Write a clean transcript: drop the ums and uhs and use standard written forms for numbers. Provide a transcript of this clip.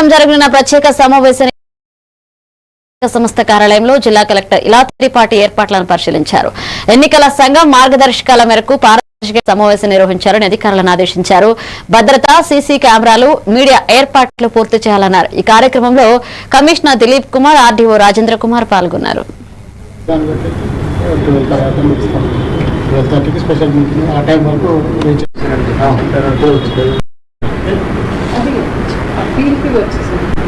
బుధవారం జరిగిన ప్రత్యేక సమావేశం సంస్థ కార్యాలయంలో జిల్లా కలెక్టర్ ఇలా త్రిపాఠి ఏర్పాట్లను పరిశీలించారు. ఎన్నికల సంఘం మార్గదర్శకాల మేరకు పారదర్శక సమావేశం నిర్వహించారని అధికారులను ఆదేశించారు. భద్రత, సీసీ కెమెరాలు, మీడియా ఏర్పాట్లు పూర్తి చేయాలన్నారు. ఈ కార్యక్రమంలో కమిషనర్ దిలీప్ కుమార్, ఆర్డీఓ రాజేంద్ర కుమార్ పాల్గొన్నారు. వచ్చేసారు.